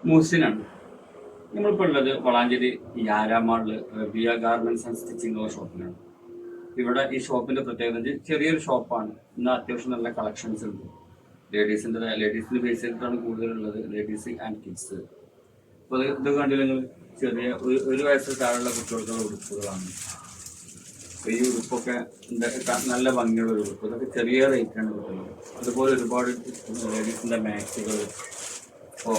മൂസിനാണ് നമ്മളിപ്പോൾ ഉള്ളത്. വളാഞ്ചേരി യാരാമാളില് റബിയ ഗാർമെന്റ്സ് ആൻഡ് സ്റ്റിച്ചിങ് ഉള്ള ഷോപ്പിലാണ്. ഇവിടെ ഈ ഷോപ്പിന്റെ പ്രത്യേകത ചെറിയൊരു ഷോപ്പാണ്. ഇന്ന് അത്യാവശ്യം നല്ല കളക്ഷൻസ് ഉണ്ട്. ലേഡീസിന്റെ ബേസ് ചെയ്തിട്ടാണ് കൂടുതലുള്ളത്. Ladies and kids. അപ്പോൾ ഇത് കണ്ടില്ലെങ്കിൽ ചെറിയ ഒരു വയസ്സിൽ താഴെയുള്ള കുട്ടികൾക്കുള്ള ഉടുപ്പുകളാണ്. ഈ ഉടുപ്പൊക്കെ നല്ല ഭംഗിയുള്ള ഒരു ഉടുപ്പ്. ഇതൊക്കെ ചെറിയ റേറ്റാണ് കിട്ടുന്നത്. അതുപോലെ ഒരുപാട് ലേഡീസിന്റെ മാക്സികൾ. അപ്പോൾ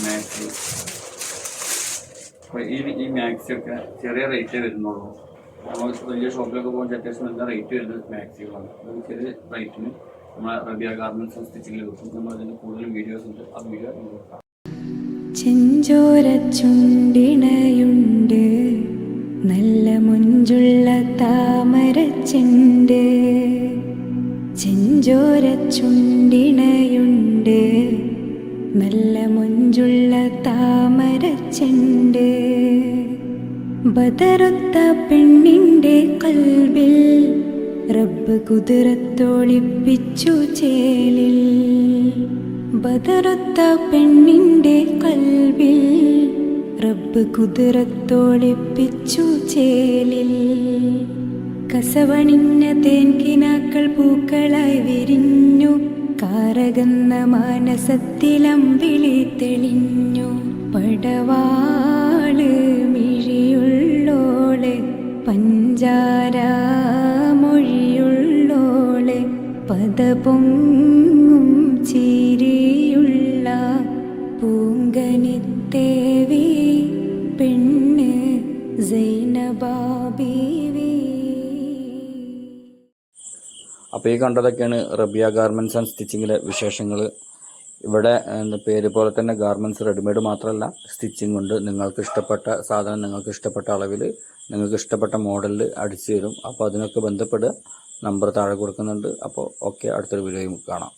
മാക്സി, അപ്പോൾ ഈ മാക്സിയൊക്കെ ചെറിയ റേറ്റേ വരുന്നുള്ളൂ. നമ്മൾ വലിയ ഷോപ്പിലൊക്കെ പോകുമ്പോൾ അത്യാവശ്യം നല്ല റേറ്റ് വരുന്നത് മാക്സികളാണ്. അത് ചെറിയ റേറ്റിന് നമ്മളെ റബിയ ഗാർമെന്റ്സ് ആൻഡ് സ്റ്റിച്ചിങ്ങിൽ കിട്ടും. നമ്മൾ അതിന് കൂടുതൽ വീഡിയോസ് ഉണ്ട്. ആ വീഡിയോ നോക്കാം. ചെഞ്ചോര ചുണ്ടിണയുണ്ട്, നല്ല മുഞ്ചുള്ള താമരച്ചെണ്ട്. ചെഞ്ചോര ചുണ്ടിണയുണ്ട്, നല്ല മുഞ്ചുള്ള താമരച്ചെണ്ട്. ബദറൊത്ത പെണ്ണിൻ്റെ കൽബിൽ റബ്ബ് കുതിരത്തൊളിപ്പിച്ചു ചേലിൽ. ബദറൊത്ത പെണ്ണിൻ്റെ കൽബിൽ റബ്ബ് കുതിരത്തൊളിപ്പിച്ചു ചേലിൽ. കസവണിഞ്ഞ തേൻകിനാക്കൾ പൂക്കളായി വിരിഞ്ഞു, കാരകന്ന മാനസത്തിലമ്പിളി തെളിഞ്ഞു. പടവാള് മിഴിയുള്ളോളെ, പഞ്ചാര മൊഴിയുള്ളോളെ, പദപൊങ്ങും ചിരിയുള്ള പൂങ്കനിത്തേവി പെണ്ണ് സൈനബാ ബീവി. അപ്പോൾ ഈ കണ്ടതൊക്കെയാണ് റബിയ ഗാർമെന്റ്സ് ആൻഡ് സ്റ്റിച്ചിങ്ങിലെ വിശേഷങ്ങൾ. ഇവിടെ പേര് പോലെ തന്നെ ഗാർമെന്റ്സ് റെഡിമെയ്ഡ് മാത്രമല്ല, സ്റ്റിച്ചിങ് ഉണ്ട്. നിങ്ങൾക്ക് ഇഷ്ടപ്പെട്ട സാധനം നിങ്ങൾക്ക് ഇഷ്ടപ്പെട്ട അളവിൽ നിങ്ങൾക്ക് ഇഷ്ടപ്പെട്ട മോഡലിൽ അടിച്ചു തരും. അപ്പോൾ അതിനൊക്കെ ബന്ധപ്പെടുക. നമ്പർ താഴെ കൊടുക്കുന്നുണ്ട്. അപ്പോൾ ഓക്കെ, അടുത്തൊരു വീഡിയോയും കാണാം.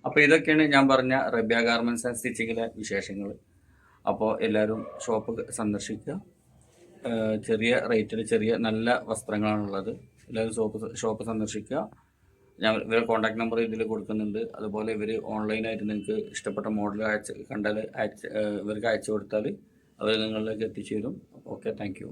അപ്പോൾ ഇതൊക്കെയാണ് ഞാൻ പറഞ്ഞ റബിയ ഗാർമെന്റ്സ് ആൻഡ് സ്റ്റിച്ചിങ്ങിലെ വിശേഷങ്ങൾ. അപ്പോൾ എല്ലാവരും ഷോപ്പ് സന്ദർശിക്കുക. ചെറിയ റേറ്റിൽ ചെറിയ നല്ല വസ്ത്രങ്ങളാണുള്ളത്. എല്ലാവരും ഷോപ്പ് സന്ദർശിക്കുക. ഞാൻ ഇവരുടെ കോൺടാക്ട് നമ്പർ ഇതിൽ കൊടുക്കുന്നുണ്ട്. അതുപോലെ ഇവർ ഓൺലൈനായിട്ട് നിങ്ങൾക്ക് ഇഷ്ടപ്പെട്ട മോഡൽ ഇവർക്ക് അയച്ചു കൊടുത്താൽ അവർ നിങ്ങളിലേക്ക് എത്തിച്ചു തരും. Okay, thank you.